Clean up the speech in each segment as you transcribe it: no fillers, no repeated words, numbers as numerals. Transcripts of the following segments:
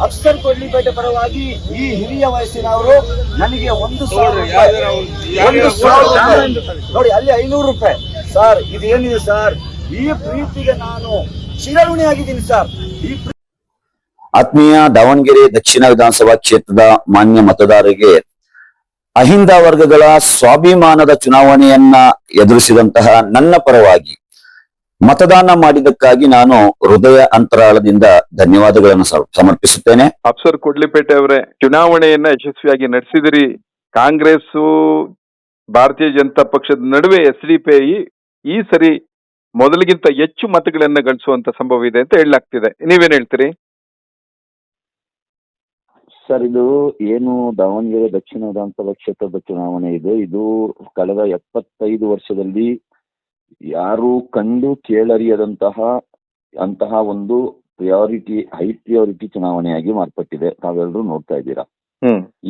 ಅಫ್ಸರ್ ಕೊಡ್ಲಿಪೇಟೆ ಪರವಾಗಿ ಈ ಹಿರಿಯ ವಯಸ್ಸಿನವರು ನನಗೆ 1,000 ರೂಪಾಯಿ ನೋಡಿ, ಅಲ್ಲಿ 500 ರೂಪಾಯಿ ಸರ್. ಇದೇನಿದೆ ಸರ್, ಈ ಪ್ರೀತಿಗೆ ನಾನು ಚಿರಋಣಿಯಾಗಿದ್ದೀನಿ ಸರ್. ಆತ್ಮೀಯ ದಾವಣಗೆರೆ ದಕ್ಷಿಣ ವಿಧಾನಸಭಾ ಕ್ಷೇತ್ರದ ಮಾನ್ಯ ಮತದಾರರಿಗೆ ಅಹಿಂದ ವರ್ಗಗಳ ಸ್ವಾಭಿಮಾನದ ಚುನಾವಣೆಯನ್ನ ಎದುರಿಸಿದಂತಹ ನನ್ನ ಪರವಾಗಿ ಮತದಾನ ಮಾಡಿದ್ದಕ್ಕಾಗಿ ನಾನು ಹೃದಯ ಅಂತರಾಳದಿಂದ ಧನ್ಯವಾದಗಳನ್ನು ಸಮರ್ಪಿಸುತ್ತೇನೆ. ಅಫ್ಸರ್ ಕೊಡ್ಲಿಪೇಟೆ ಅವರೇ, ಚುನಾವಣೆಯನ್ನ ಯಶಸ್ವಿಯಾಗಿ ನಡೆಸಿದಿರಿ. ಕಾಂಗ್ರೆಸ್ ಭಾರತೀಯ ಜನತಾ ಪಕ್ಷದ ನಡುವೆ SDPI ಈ ಸರಿ ಮೊದಲಿಗಿಂತ ಹೆಚ್ಚು ಮತಗಳನ್ನ ಗಳಿಸುವಂತ ಸಂಭವ ಇದೆ ಅಂತ ಹೇಳಲಾಗ್ತಿದೆ. ನೀವೇನ್ ಹೇಳ್ತೀರಿ ಸರ್? ಇದು ಏನು ದಾವಣಗೆರೆ ದಕ್ಷಿಣ ವಿಧಾನಸಭಾ ಕ್ಷೇತ್ರದ ಚುನಾವಣೆ ಇದೆ, ಇದು ಕಳೆದ 75 ವರ್ಷದಲ್ಲಿ ಯಾರು ಕಂಡು ಕೇಳರಿಯದಂತಹ ಒಂದು ಹೈ ಪ್ರಿಯಾರಿಟಿ ಚುನಾವಣೆಯಾಗಿ ಮಾರ್ಪಟ್ಟಿದೆ. ತಾವೆಲ್ಲರೂ ನೋಡ್ತಾ ಇದ್ದೀರಾ.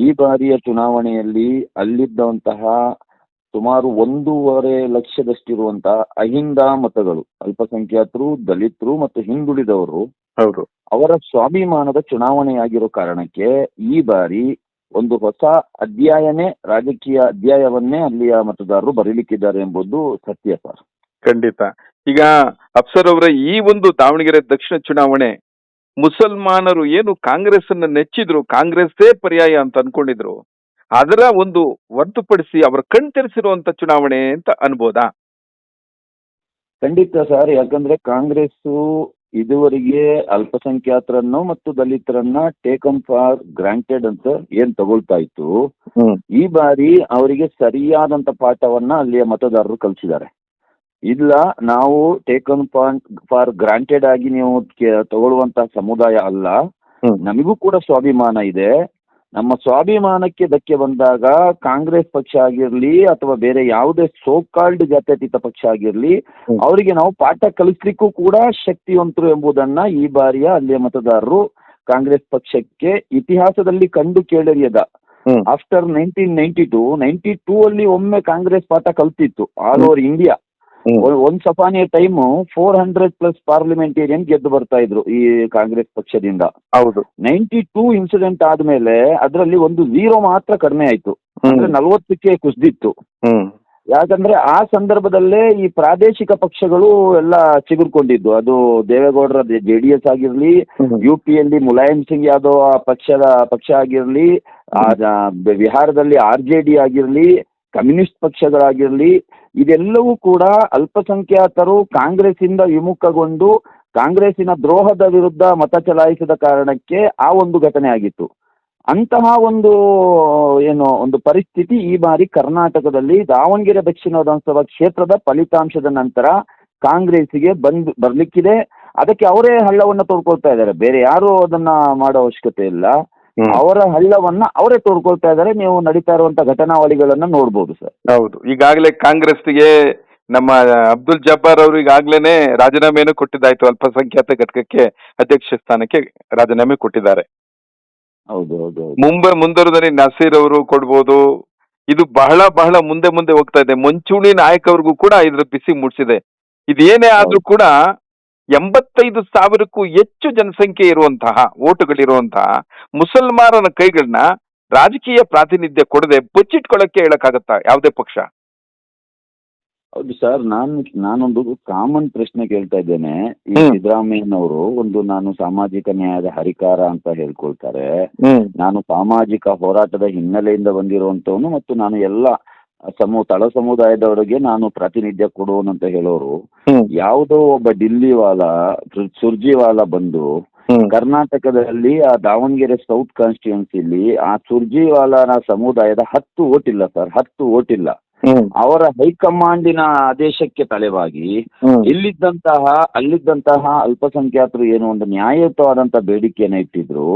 ಈ ಬಾರಿಯ ಚುನಾವಣೆಯಲ್ಲಿ ಅಲ್ಲಿದ್ದಂತಹ ಸುಮಾರು 1.5 ಲಕ್ಷದಷ್ಟಿರುವಂತಹ ಅಹಿಂದ ಮತಗಳು, ಅಲ್ಪಸಂಖ್ಯಾತರು, ದಲಿತರು ಮತ್ತು ಹಿಂದುಳಿದವರು, ಅವರ ಸ್ವಾಭಿಮಾನದ ಚುನಾವಣೆಯಾಗಿರೋ ಕಾರಣಕ್ಕೆ ಈ ಬಾರಿ ಒಂದು ಹೊಸ ರಾಜಕೀಯ ಅಧ್ಯಾಯವನ್ನೇ ಅಲ್ಲಿಯ ಮತದಾರರು ಬರೀಲಿಕ್ಕಿದ್ದಾರೆ ಎಂಬುದು ಸತ್ಯ ಸರ್. ಖಂಡಿತ. ಈಗ ಅಫ್ಸರ್ ಅವರ ಈ ಒಂದು ದಾವಣಗೆರೆ ದಕ್ಷಿಣ ಚುನಾವಣೆ ಮುಸಲ್ಮಾನರು ಏನು ಕಾಂಗ್ರೆಸ್ ಅನ್ನ ನೆಚ್ಚಿದ್ರು, ಕಾಂಗ್ರೆಸ್ಸೇ ಪರ್ಯಾಯ ಅಂತ ಅನ್ಕೊಂಡಿದ್ರು, ಅದರ ಒಂದು ಹೊರತುಪಡಿಸಿ ಅವರ ಕಣ್ತೆರೆಸಿರುವಂತ ಚುನಾವಣೆ ಅಂತ ಅನ್ಬೋದಾ? ಖಂಡಿತ ಸರ್. ಯಾಕಂದ್ರೆ ಕಾಂಗ್ರೆಸ್ ಇದುವರೆಗೆ ಅಲ್ಪಸಂಖ್ಯಾತರನ್ನು ಮತ್ತು ದಲಿತರನ್ನ ಟೇಕನ್ ಫಾರ್ ಗ್ರಾಂಟೆಡ್ ಅಂತ ಏನ್ ತಗೊಳ್ತಾ ಇತ್ತು, ಈ ಬಾರಿ ಅವರಿಗೆ ಸರಿಯಾದಂತ ಪಾಠವನ್ನ ಅಲ್ಲಿಯ ಮತದಾರರು ಕಲಿಸಿದ್ದಾರೆ. ಇಲ್ಲ, ನಾವು ಟೇಕನ್ ಫಾರ್ ಗ್ರಾಂಟೆಡ್ ಆಗಿ ನೀವು ತಗೊಳ್ಳುವಂತ ಸಮುದಾಯ ಅಲ್ಲ, ನಮಗೂ ಕೂಡ ಸ್ವಾಭಿಮಾನ ಇದೆ. ನಮ್ಮ ಸ್ವಾಭಿಮಾನಕ್ಕೆ ಧಕ್ಕೆ ಬಂದಾಗ ಕಾಂಗ್ರೆಸ್ ಪಕ್ಷ ಆಗಿರ್ಲಿ ಅಥವಾ ಬೇರೆ ಯಾವುದೇ ಸೋಕಾಲ್ಡ್ ಜಾತ್ಯತೀತ ಪಕ್ಷ ಆಗಿರ್ಲಿ, ಅವರಿಗೆ ನಾವು ಪಾಠ ಕಲಿಸ್ಲಿಕ್ಕೂ ಕೂಡ ಶಕ್ತಿವಂತರು ಎಂಬುದನ್ನ ಈ ಬಾರಿಯ ಅಲ್ಲಿಯ ಮತದಾರರು ಕಾಂಗ್ರೆಸ್ ಪಕ್ಷಕ್ಕೆ ಇತಿಹಾಸದಲ್ಲಿ ಕಂಡು ಕೇಳರಿಯದ ಆಫ್ಟರ್ 1992 ಅಲ್ಲಿ ಒಮ್ಮೆ ಕಾಂಗ್ರೆಸ್ ಪಾಠ ಕಲ್ತಿತ್ತು ಆಲ್ ಓವರ್ ಇಂಡಿಯಾ. ಒಂದ್ ಸಫಾನಿಯ ಟೈಮು 400+ ಪಾರ್ಲಿಮೆಂಟೇರಿಯನ್ ಗೆದ್ದು ಬರ್ತಾ ಇದ್ರು ಈ ಕಾಂಗ್ರೆಸ್ ಪಕ್ಷದಿಂದ. ಹೌದು. 92 ಇನ್ಸಿಡೆಂಟ್ ಆದ್ಮೇಲೆ ಅದರಲ್ಲಿ ಒಂದು 0 ಮಾತ್ರ ಕಡಿಮೆ ಆಯ್ತು, ಅಂದ್ರೆ 40ಕ್ಕೆ ಕುಸಿದಿತ್ತು. ಯಾಕಂದ್ರೆ ಆ ಸಂದರ್ಭದಲ್ಲೇ ಈ ಪ್ರಾದೇಶಿಕ ಪಕ್ಷಗಳು ಎಲ್ಲ ಚಿಗುರ್ಕೊಂಡಿದ್ದು. ಅದು ದೇವೇಗೌಡರ JDS ಆಗಿರ್ಲಿ, UPಯಲ್ಲಿ ಮುಲಾಯಂ ಸಿಂಗ್ ಯಾದವ್ ಪಕ್ಷ ಆಗಿರ್ಲಿ, ಬಿಹಾರದಲ್ಲಿ RJD ಆಗಿರ್ಲಿ, ಕಮ್ಯುನಿಸ್ಟ್ ಪಕ್ಷಗಳಾಗಿರ್ಲಿ, ಇದೆಲ್ಲವೂ ಕೂಡ ಅಲ್ಪಸಂಖ್ಯಾತರು ಕಾಂಗ್ರೆಸ್ಸಿಂದ ವಿಮುಖಗೊಂಡು ಕಾಂಗ್ರೆಸ್ಸಿನ ದ್ರೋಹದ ವಿರುದ್ಧ ಮತ ಚಲಾಯಿಸಿದ ಕಾರಣಕ್ಕೆ ಆ ಒಂದು ಘಟನೆ ಆಗಿತ್ತು. ಅಂತಹ ಒಂದು ಪರಿಸ್ಥಿತಿ ಈ ಬಾರಿ ಕರ್ನಾಟಕದಲ್ಲಿ ದಾವಣಗೆರೆ ದಕ್ಷಿಣ ವಿಧಾನಸಭಾ ಕ್ಷೇತ್ರದ ಫಲಿತಾಂಶದ ನಂತರ ಕಾಂಗ್ರೆಸ್ಸಿಗೆ ಬರ್ಲಿಕ್ಕಿದೆ. ಅದಕ್ಕೆ ಅವರೇ ಹಳ್ಳವನ್ನ ತೋಡ್ಕೊಳ್ತಾ ಇದ್ದಾರೆ, ಬೇರೆ ಯಾರು ಅದನ್ನ ಮಾಡೋ ಅವಶ್ಯಕತೆ ಇಲ್ಲ. ಅವರ ಹಳ್ಳವನ್ನ ಅವರೇ ತೋಡ್ಕೊಳ್ತಾ ಇದ್ದಾರೆ. ನೀವು ನಡೀತಾ ಇರುವಂತ ಘಟನಾವಳಿಗಳನ್ನ ನೋಡ್ಬೋದು ಸರ್. ಹೌದು. ಈಗಾಗಲೇ ಕಾಂಗ್ರೆಸ್ಗೆ ನಮ್ಮ ಅಬ್ದುಲ್ ಜಬ್ಬಾರ್ ಅವರು ಈಗಾಗ್ಲೇನೆ ರಾಜೀನಾಮೆಯನ್ನು ಕೊಟ್ಟಿದ್ದಾಯ್ತು. ಅಲ್ಪಸಂಖ್ಯಾತ ಘಟಕಕ್ಕೆ ಅಧ್ಯಕ್ಷ ಸ್ಥಾನಕ್ಕೆ ರಾಜೀನಾಮೆ ಕೊಟ್ಟಿದ್ದಾರೆ. ಹೌದು. ಮುಂಬರುವುದರಲ್ಲಿ ನಸೀರ್ ಅವರು ಕೊಡ್ಬೋದು. ಇದು ಬಹಳ ಮುಂದೆ ಹೋಗ್ತಾ ಇದೆ. ಮುಂಚೂಣಿ ನಾಯಕವ್ರಿಗೂ ಕೂಡ ಇದ್ರ ಬಿಸಿ ಮೂಡಿಸಿದೆ. ಇದೇನೇ ಆದ್ರೂ ಕೂಡ 85,000ಕ್ಕೂ ಹೆಚ್ಚು ಜನಸಂಖ್ಯೆ ಇರುವಂತಹ ಓಟುಗಳಿರುವಂತಹ ಮುಸಲ್ಮಾನರ ಕೈಗಳನ್ನ ರಾಜಕೀಯ ಪ್ರಾತಿನಿಧ್ಯ ಕೊಡದೆ ಬಚ್ಚಿಟ್ಕೊಳ್ಳಕ್ಕೆ ಹೇಳಕ್ಕಾಗತ್ತಾ ಯಾವುದೇ ಪಕ್ಷ? ಹೌದು ಸರ್. ನಾನೊಂದು ಕಾಮನ್ ಪ್ರಶ್ನೆ ಕೇಳ್ತಾ ಇದ್ದೇನೆ. ಈ ಸಿದ್ದರಾಮಯ್ಯನವರು ನಾನು ಸಾಮಾಜಿಕ ನ್ಯಾಯದ ಹರಿಕಾರ ಅಂತ ಹೇಳ್ಕೊಳ್ತಾರೆ. ನಾನು ಸಾಮಾಜಿಕ ಹೋರಾಟದ ಹಿನ್ನೆಲೆಯಿಂದ ಬಂದಿರುವಂತವನು ಮತ್ತು ನಾನು ಎಲ್ಲ ತಳ ಸಮುದಾಯದವರಿಗೆ ನಾನು ಪ್ರಾತಿನಿಧ್ಯ ಕೊಡುವನು ಅಂತ ಹೇಳೋರು, ಯಾವುದೋ ಒಬ್ಬ ಸುರ್ಜಿವಾಲ ಬಂದು ಕರ್ನಾಟಕದಲ್ಲಿ ಆ ದಾವಣಗೆರೆ ಸೌತ್ ಕಾನ್ಸ್ಟಿಟ್ಯೂನ್ಸಿಲಿ ಆ ಸುರ್ಜಿವಾಲನ ಸಮುದಾಯದ 10 ಓಟ್ ಇಲ್ಲ ಸರ್, 10 ಓಟ್ ಇಲ್ಲ. ಅವರ ಹೈಕಮಾಂಡಿನ ಆದೇಶಕ್ಕೆ ತಲೆಬಾಗಿ ಅಲ್ಲಿದ್ದಂತಹ ಅಲ್ಪಸಂಖ್ಯಾತರು ಏನು ಒಂದು ನ್ಯಾಯಯುತವಾದಂತ ಬೇಡಿಕೆಯನ್ನ ಇಟ್ಟಿದ್ರು,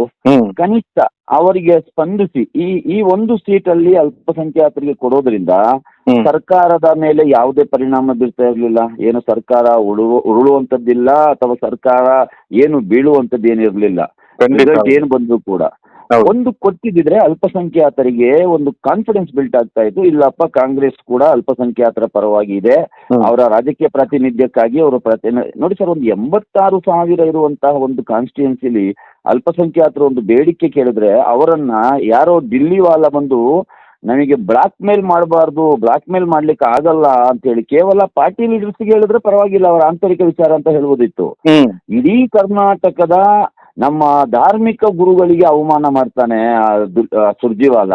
ಕನಿಷ್ಠ ಅವರಿಗೆ ಸ್ಪಂದಿಸಿ ಈ ಒಂದು ಸೀಟಲ್ಲಿ ಅಲ್ಪಸಂಖ್ಯಾತರಿಗೆ ಕೊಡೋದ್ರಿಂದ ಸರ್ಕಾರದ ಮೇಲೆ ಯಾವುದೇ ಪರಿಣಾಮ ಬೀರ್ತಾ ಇರ್ಲಿಲ್ಲ. ಏನು ಸರ್ಕಾರ ಉರುಳುವಂತದ್ದಿಲ್ಲ ಅಥವಾ ಸರ್ಕಾರ ಏನು ಬೀಳುವಂತದ್ದು ಏನಿರ್ಲಿಲ್ಲ. ಏನು ಬಂದ್ರು ಕೂಡ ಹೌದು. ಒಂದು ಕೊಟ್ಟಿದ್ರೆ ಅಲ್ಪಸಂಖ್ಯಾತರಿಗೆ ಒಂದು ಕಾನ್ಫಿಡೆನ್ಸ್ ಬಿಲ್ಟ್ ಆಗ್ತಾ ಇತ್ತು. ಇಲ್ಲಪ್ಪ, ಕಾಂಗ್ರೆಸ್ ಕೂಡ ಅಲ್ಪಸಂಖ್ಯಾತರ ಪರವಾಗಿ ಇದೆ, ಅವರ ರಾಜಕೀಯ ಪ್ರಾತಿನಿಧ್ಯಕ್ಕಾಗಿ ಅವರು ನೋಡಿ ಸರ್, ಒಂದು 86,000 ಇರುವಂತಹ ಒಂದು ಕಾನ್ಸ್ಟಿಟ್ಯೂನ್ಸಿಲಿ ಅಲ್ಪಸಂಖ್ಯಾತರು ಒಂದು ಬೇಡಿಕೆ ಕೇಳಿದ್ರೆ ಅವರನ್ನ ಯಾರೋ ದಿಲ್ಲಿವಾಲ ಬಂದು ನಮಗೆ ಬ್ಲಾಕ್ ಮೇಲ್ ಮಾಡಬಾರ್ದು, ಬ್ಲಾಕ್ ಮೇಲ್ ಮಾಡ್ಲಿಕ್ಕೆ ಆಗಲ್ಲ ಅಂತ ಹೇಳಿ ಕೇವಲ ಪಾರ್ಟಿ ಲೀಡರ್ಸ್ಗೆ ಹೇಳಿದ್ರೆ ಪರವಾಗಿಲ್ಲ, ಅವರ ಆಂತರಿಕ ವಿಚಾರ ಅಂತ ಹೇಳ್ಬೋದಿತ್ತು. ಇಡೀ ಕರ್ನಾಟಕದ ನಮ್ಮ ಧಾರ್ಮಿಕ ಗುರುಗಳಿಗೆ ಅವಮಾನ ಮಾಡ್ತಾನೆ ಸುರ್ಜಿವಾಲ.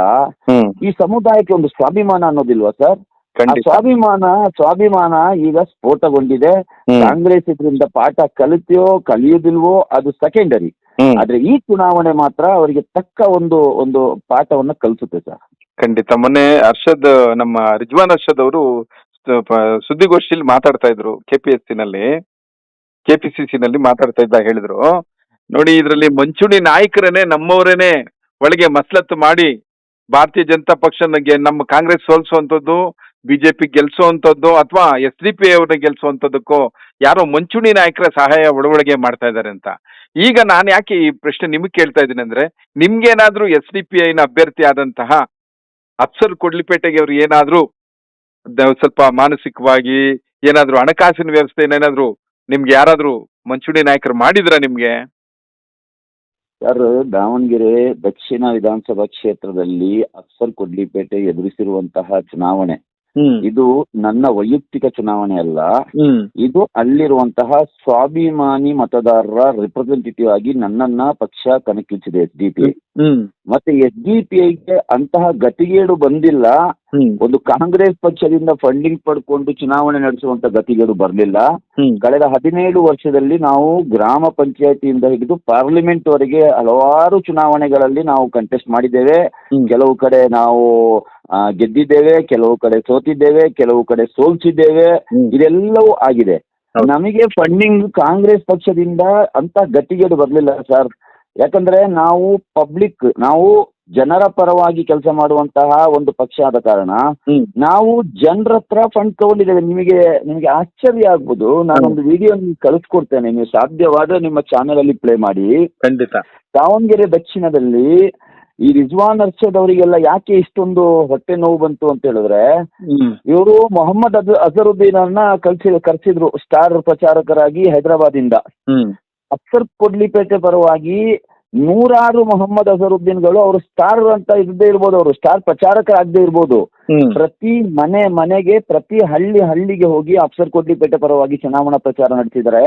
ಈ ಸಮುದಾಯಕ್ಕೆ ಒಂದು ಸ್ವಾಭಿಮಾನ ಅನ್ನೋದಿಲ್ವಾ ಸರ್? ಸ್ವಾಭಿಮಾನ ಈಗ ಸ್ಫೋಟಗೊಂಡಿದೆ. ಕಾಂಗ್ರೆಸ್ ಇದರಿಂದ ಪಾಠ ಕಲಿಯುವುದಿಲ್ವೋ ಅದು ಸೆಕೆಂಡರಿ. ಆದ್ರೆ ಈ ಚುನಾವಣೆ ಮಾತ್ರ ಅವರಿಗೆ ತಕ್ಕ ಒಂದು ಪಾಠವನ್ನ ಕಲಿಸುತ್ತೆ ಸರ್. ಖಂಡಿತ. ಮೊನ್ನೆ ನಮ್ಮ ರಿಜ್ವಾನ್ ಅರ್ಷದ್ ಅವರು ಸುದ್ದಿಗೋಷ್ಠಿಯಲ್ಲಿ ಮಾತಾಡ್ತಾ ಇದ್ರು, ಕೆಪಿಸಿಸಿ ನಲ್ಲಿ ಮಾತಾಡ್ತಾ ಇದ್ದಾಗ ಹೇಳಿದ್ರು, ನೋಡಿ ಇದರಲ್ಲಿ ಮಂಚೂಣಿ ನಾಯಕರನ್ನೇ ನಮ್ಮವರೇನೆ ಒಳಗೆ ಮಸಲತ್ತು ಮಾಡಿ ಭಾರತೀಯ ಜನತಾ ಪಕ್ಷನಿಗೆ ನಮ್ಮ ಕಾಂಗ್ರೆಸ್ ಸೋಲ್ಸುವಂತದ್ದು, ಬಿಜೆಪಿ ಗೆಲ್ಸುವಂತದ್ದು ಅಥವಾ SDP ಅವ್ರನ್ನ ಗೆಲ್ಸುವಂತದ್ದಕ್ಕೋ ಯಾರೋ ಮಂಚೂಣಿ ನಾಯಕರ ಸಹಾಯ ಒಳಗೆ ಮಾಡ್ತಾ ಇದ್ದಾರೆ ಅಂತ. ಈಗ ನಾನು ಯಾಕೆ ಈ ಪ್ರಶ್ನೆ ನಿಮಗೆ ಕೇಳ್ತಾ ಇದ್ದೀನಿ ಅಂದ್ರೆ, ನಿಮ್ಗೇನಾದ್ರೂ SDPIನ ಅಭ್ಯರ್ಥಿ ಆದಂತಹ ಅಫ್ಸರ್ ಕೊಡ್ಲಿಪೇಟೆಗೆ ಅವ್ರು ಏನಾದ್ರೂ ಸ್ವಲ್ಪ ಮಾನಸಿಕವಾಗಿ ಏನಾದ್ರು ಹಣಕಾಸಿನ ವ್ಯವಸ್ಥೆ ಏನಾದ್ರು ನಿಮ್ಗೆ ಯಾರಾದ್ರೂ ಮಂಚೂಣಿ ನಾಯಕರು ಮಾಡಿದ್ರ ನಿಮ್ಗೆ? ಸರ್, ದಾವಣಗೆರೆ ದಕ್ಷಿಣ ವಿಧಾನಸಭಾ ಕ್ಷೇತ್ರದಲ್ಲಿ ಅಫ್ಸರ್ ಕೊಡ್ಲಿಪೇಟೆ ಎದುರಿಸಿರುವಂತಹ ಚುನಾವಣೆ ಇದು ನನ್ನ ವೈಯಕ್ತಿಕ ಚುನಾವಣೆ ಅಲ್ಲ. ಇದು ಅಲ್ಲಿರುವಂತಹ ಸ್ವಾಭಿಮಾನಿ ಮತದಾರರ ರಿಪ್ರೆಸೆಂಟೇಟಿವ್ ಆಗಿ ನನ್ನನ್ನ ಪಕ್ಷ ಕಣಕ್ಕಿಳಿಸಿದೆ SDPI. ಮತ್ತೆ SDPIಗೆ ಅಂತಹ ಗತಿಗೇಡು ಬಂದಿಲ್ಲ. ಒಂದು ಕಾಂಗ್ರೆಸ್ ಪಕ್ಷದಿಂದ ಫಂಡಿಂಗ್ ಪಡ್ಕೊಂಡು ಚುನಾವಣೆ ನಡೆಸುವಂತ ಗತಿಗೇಡು ಬರಲಿಲ್ಲ. ಕಳೆದ 17 ವರ್ಷದಲ್ಲಿ ನಾವು ಗ್ರಾಮ ಪಂಚಾಯತಿಯಿಂದ ಹಿಡಿದು ಪಾರ್ಲಿಮೆಂಟ್ ವರೆಗೆ ಹಲವಾರು ಚುನಾವಣೆಗಳಲ್ಲಿ ನಾವು ಕಂಟೆಸ್ಟ್ ಮಾಡಿದ್ದೇವೆ. ಕೆಲವು ಕಡೆ ನಾವು ಗೆದ್ದಿದ್ದೇವೆ, ಕೆಲವು ಕಡೆ ಸೋತಿದ್ದೇವೆ, ಕೆಲವು ಕಡೆ ಸೋಲ್ಸಿದ್ದೇವೆ. ಇದೆಲ್ಲವೂ ಆಗಿದೆ. ನಮಗೆ ಫಂಡಿಂಗ್ ಕಾಂಗ್ರೆಸ್ ಪಕ್ಷದಿಂದ ಅಂತ ಗಟ್ಟಿಗೇಡು ಬರಲಿಲ್ಲ ಸರ್. ಯಾಕಂದ್ರೆ ನಾವು ಜನರ ಪರವಾಗಿ ಕೆಲಸ ಮಾಡುವಂತಹ ಒಂದು ಪಕ್ಷ ಆದ ಕಾರಣ ನಾವು ಜನರ ಹತ್ರ ಫಂಡ್ ತಗೊಂಡಿದ್ದೇವೆ. ನಿಮಗೆ ಆಶ್ಚರ್ಯ ಆಗ್ಬೋದು. ನಾನೊಂದು ವಿಡಿಯೋ ನಿಮ್ಗೆ ಕಳಿಸ್ಕೊಡ್ತೇನೆ, ನೀವು ಸಾಧ್ಯವಾದ್ರೆ ನಿಮ್ಮ ಚಾನೆಲ್ ಅಲ್ಲಿ ಪ್ಲೇ ಮಾಡಿ. ಖಂಡಿತ. ದಾವಣಗೆರೆ ದಕ್ಷಿಣದಲ್ಲಿ ಈ ರಿಜ್ವಾನ್ ಅರ್ಷದ್ ಅವರಿಗೆಲ್ಲ ಯಾಕೆ ಇಷ್ಟೊಂದು ಹೊಟ್ಟೆ ನೋವು ಬಂತು ಅಂತ ಹೇಳಿದ್ರೆ, ಇವರು ಮೊಹಮ್ಮದ್ ಅಜರುದ್ದೀನ್ ಅನ್ನ ಕರೆಸಿದ್ರು ಸ್ಟಾರ್ ಪ್ರಚಾರಕರಾಗಿ ಹೈದರಾಬಾದ್ ಇಂದ. ಅಫ್ಸರ್ ಕೊಡ್ಲಿಪೇಟೆ ಪರವಾಗಿ 100 ಮೊಹಮ್ಮದ್ ಅಜರುದ್ದೀನ್ಗಳು ಅವರು ಸ್ಟಾರ್ ಅಂತ ಇರದೇ ಇರ್ಬೋದು, ಅವರು ಸ್ಟಾರ್ ಪ್ರಚಾರಕರಾಗದೇ ಇರ್ಬೋದು. ಪ್ರತಿ ಮನೆಗೆ ಪ್ರತಿ ಹಳ್ಳಿಗೆ ಹೋಗಿ ಅಫ್ಸರ್ ಕೊಡ್ಲಿಪೇಟೆ ಪರವಾಗಿ ಚುನಾವಣಾ ಪ್ರಚಾರ ನಡೆಸಿದರೆ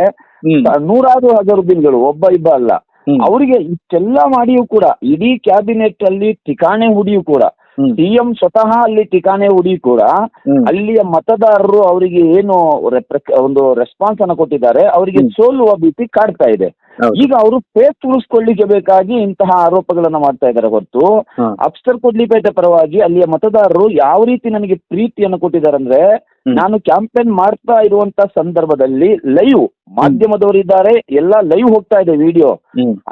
100 ಅಜರುದ್ದೀನ್ಗಳು, ಒಬ್ಬ ಇಬ್ಬ ಅಲ್ಲ. ಅವರಿಗೆ ಇಷ್ಟೆಲ್ಲ ಮಾಡಿಯೂ ಕೂಡ, ಇಡೀ ಕ್ಯಾಬಿನೆಟ್ ಅಲ್ಲಿ ಠಿಕಾಣೆ ಹುಡಿಯೂ ಕೂಡ, CM ಸ್ವತಃ ಅಲ್ಲಿ ಠಿಕಾಣೆ ಹುಡಿ ಕೂಡ, ಅಲ್ಲಿಯ ಮತದಾರರು ಅವರಿಗೆ ಏನು ಒಂದು ರೆಸ್ಪಾನ್ಸ್ ಅನ್ನು ಕೊಟ್ಟಿದ್ದಾರೆ, ಅವರಿಗೆ ಸೋಲುವ ಭೀತಿ ಕಾಡ್ತಾ ಇದೆ. ಈಗ ಅವರು ಫೇಸ್ ಉಳಿಸ್ಕೊಳ್ಳಿಕ್ಕೆ ಬೇಕಾಗಿ ಇಂತಹ ಆರೋಪಗಳನ್ನ ಮಾಡ್ತಾ ಇದ್ದಾರೆ ಹೊರತು ಅಫ್ಸರ್ ಕೊಡ್ಲಿಪೇಟೆ ಪರವಾಗಿ ಅಲ್ಲಿಯ ಮತದಾರರು ಯಾವ ರೀತಿ ನನಗೆ ಪ್ರೀತಿಯನ್ನು ಕೊಟ್ಟಿದ್ದಾರೆ ಅಂದ್ರೆ, ನಾನು ಕ್ಯಾಂಪೇನ್ ಮಾಡ್ತಾ ಇರುವಂತ ಸಂದರ್ಭದಲ್ಲಿ ಲೈವ್ ಮಾಧ್ಯಮದವರಿದ್ದಾರೆ, ಎಲ್ಲ ಲೈವ್ ಹೋಗ್ತಾ ಇದೆ ವಿಡಿಯೋ.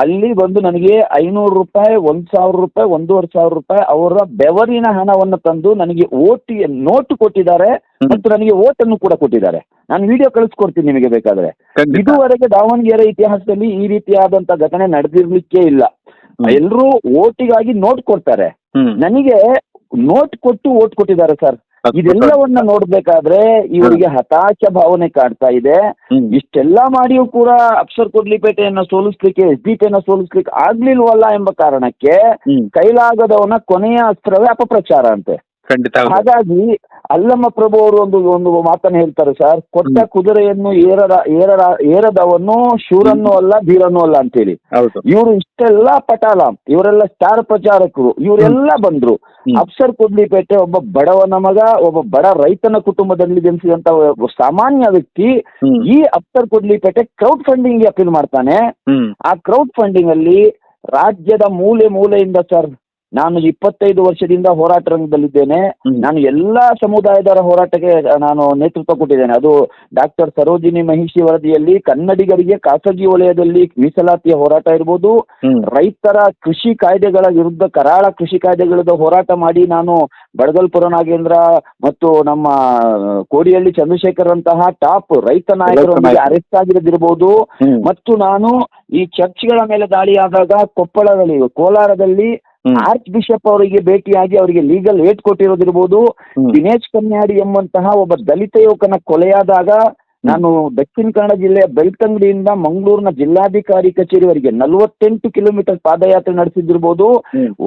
ಅಲ್ಲಿ ಬಂದು ನನಗೆ 500 ರೂಪಾಯಿ, 1,000 ರೂಪಾಯಿ, 1,500 ರೂಪಾಯಿ ಅವರ ಬೆವರಿನ ಹಣವನ್ನು ತಂದು ನನಗೆ ನೋಟು ಕೊಟ್ಟಿದ್ದಾರೆ ಮತ್ತು ನನಗೆ ಓಟನ್ನು ಕೂಡ ಕೊಟ್ಟಿದ್ದಾರೆ. ನಾನು ವಿಡಿಯೋ ಕಳಿಸ್ಕೊಡ್ತೀನಿ ನಿಮಗೆ ಬೇಕಾದ್ರೆ. ಇದುವರೆಗೆ ದಾವಣಗೆರೆ ಇತಿಹಾಸದಲ್ಲಿ ಈ ರೀತಿಯಾದಂತ ಘಟನೆ ನಡೆದಿರ್ಲಿಕ್ಕೆ ಇಲ್ಲ. ಎಲ್ಲರೂ ಓಟಿಗಾಗಿ ನೋಟ್ ಕೊಡ್ತಾರೆ, ನನಗೆ ನೋಟ್ ಕೊಟ್ಟು ಓಟ್ ಕೊಟ್ಟಿದ್ದಾರೆ ಸರ್. ಇದೆಲ್ಲವನ್ನ ನೋಡ್ಬೇಕಾದ್ರೆ ಇವರಿಗೆ ಹತಾಶ ಭಾವನೆ ಕಾಡ್ತಾ ಇದೆ. ಇಷ್ಟೆಲ್ಲ ಮಾಡಿಯೂ ಕೂಡ ಅಫ್ಸರ್ ಕೊಡ್ಲಿಪೇಟೆಯನ್ನ ಸೋಲಿಸ್ಲಿಕ್ಕೆ, SDPIಯನ್ನ ಸೋಲಿಸ್ಲಿಕ್ಕೆ ಆಗ್ಲಿಲ್ವಲ್ಲ ಎಂಬ ಕಾರಣಕ್ಕೆ ಕೈಲಾಗದವನ ಕೊನೆಯ ಅಸ್ತ್ರವೇ ಅಪಪ್ರಚಾರ ಅಂತೆ. ಹಾಗಾಗಿ ಅಲ್ಲಮ್ಮ ಪ್ರಭು ಅವರು ಒಂದು ಮಾತನ್ನು ಹೇಳ್ತಾರೆ ಸರ್, ಕೊಟ್ಟ ಕುದುರೆಯನ್ನು ಏರದವನು ಶೂರನ್ನೂ ಅಲ್ಲ ಧೀರನೂ ಅಲ್ಲ ಅಂತೇಳಿ. ಇವರು ಇಷ್ಟೆಲ್ಲ ಪಟಾಲ, ಇವರೆಲ್ಲ ಸ್ಟಾರ್ ಪ್ರಚಾರಕರು, ಇವರೆಲ್ಲ ಬಂದ್ರು. ಅಫ್ಸರ್ ಕೊಡ್ಲಿಪೇಟೆ ಒಬ್ಬ ಬಡವನ ಮಗ, ಒಬ್ಬ ಬಡ ರೈತನ ಕುಟುಂಬದಲ್ಲಿ ಜನಿಸಿದಂತ ಸಾಮಾನ್ಯ ವ್ಯಕ್ತಿ. ಈ Afsar Kodlipete crowd funding appeal ಮಾಡ್ತಾನೆ. ಆ ಕ್ರೌಡ್ ಫಂಡಿಂಗ್ ಅಲ್ಲಿ ರಾಜ್ಯದ ಮೂಲೆಯಿಂದ ಸರ್ ನಾನು 25 ವರ್ಷದಿಂದ ಹೋರಾಟ ರಂಗದಲ್ಲಿದ್ದೇನೆ. ನಾನು ಎಲ್ಲಾ ಸಮುದಾಯದವರ ಹೋರಾಟಕ್ಕೆ ನಾನು ನೇತೃತ್ವ ಕೊಟ್ಟಿದ್ದೇನೆ. ಅದು ಡಾಕ್ಟರ್ ಸರೋಜಿನಿ ಮಹಿಷಿ ವರದಿಯಲ್ಲಿ ಕನ್ನಡಿಗರಿಗೆ ಖಾಸಗಿ ವಲಯದಲ್ಲಿ ಮೀಸಲಾತಿಯ ಹೋರಾಟ ಇರ್ಬೋದು, ರೈತರ ಕೃಷಿ ಕಾಯ್ದೆಗಳ ವಿರುದ್ಧ ಕರಾಳ ಕೃಷಿ ಕಾಯ್ದೆಗಳ ಹೋರಾಟ ಮಾಡಿ ನಾನು ಬಡಗಲ್ಪುರ ನಾಗೇಂದ್ರ ಮತ್ತು ನಮ್ಮ ಕೋಡಿಹಳ್ಳಿ ಚಂದ್ರಶೇಖರ್ ಅಂತಹ ಟಾಪ್ ರೈತ ನಾಯಕರೊಂದಿಗೆ ಅರೆಸ್ಟ್ ಆಗಿರೋದಿರ್ಬೋದು, ಮತ್ತು ನಾನು ಈ ಚರ್ಚ್ಗಳ ಮೇಲೆ ದಾಳಿಯಾದಾಗ ಕೊಪ್ಪಳದಲ್ಲಿ, ಕೋಲಾರದಲ್ಲಿ ಆರ್ಚ್ ಬಿಷಪ್ ಅವರಿಗೆ ಭೇಟಿಯಾಗಿ ಅವರಿಗೆ ಲೀಗಲ್ ಏಡ್ ಕೊಟ್ಟಿರೋದಿರ್ಬೋದು, ದಿನೇಶ್ ಕನ್ಯಾಡಿ ಎಂಬಂತಹ ಒಬ್ಬ ದಲಿತ ಯುವಕನ ಕೊಲೆಯಾದಾಗ ನಾನು ದಕ್ಷಿಣ ಕನ್ನಡ ಜಿಲ್ಲೆಯ ಬೆಳ್ತಂಗಡಿಯಿಂದ ಮಂಗಳೂರಿನ ಜಿಲ್ಲಾಧಿಕಾರಿ ಕಚೇರಿವರೆಗೆ 48 ಕಿಲೋಮೀಟರ್ ಪಾದಯಾತ್ರೆ ನಡೆಸಿದಿರ್ಬೋದು.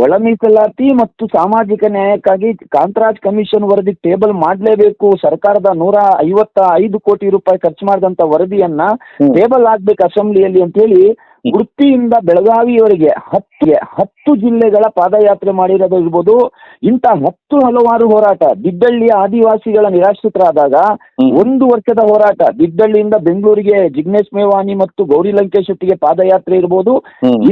ಒಳ ಮೀಸಲಾತಿ ಮತ್ತು ಸಾಮಾಜಿಕ ನ್ಯಾಯಕ್ಕಾಗಿ ಕಾಂತರಾಜ್ ಕಮಿಷನ್ ವರದಿ ಟೇಬಲ್ ಮಾಡಲೇಬೇಕು, ಸರ್ಕಾರದ 155 ಕೋಟಿ ರೂಪಾಯಿ ಖರ್ಚು ಮಾಡಿದಂತ ವರದಿಯನ್ನ ಟೇಬಲ್ ಆಗ್ಬೇಕು ಅಸೆಂಬ್ಲಿಯಲ್ಲಿ ಅಂತ ಹೇಳಿ ಉಡುಪಿಯಿಂದ ಬೆಳಗಾವಿಯವರೆಗೆ 10 ಜಿಲ್ಲೆಗಳ ಪಾದಯಾತ್ರೆ ಮಾಡಿರೋದು ಇರ್ಬೋದು. ಇಂಥ 10 ಹಲವಾರು ಹೋರಾಟ. ದಿಡ್ಡಳ್ಳಿಯ ಆದಿವಾಸಿಗಳ ನಿರಾಶ್ರಿತರಾದಾಗ 1 ವರ್ಷದ ಹೋರಾಟ, ದಿಡ್ಡಳ್ಳಿಯಿಂದ ಬೆಂಗಳೂರಿಗೆ ಜಿಗ್ನೇಶ್ ಮೇವಾನಿ ಮತ್ತು ಗೌರಿ ಲಂಕೇಶ್ ಒಟ್ಟಿಗೆ ಪಾದಯಾತ್ರೆ ಇರ್ಬೋದು.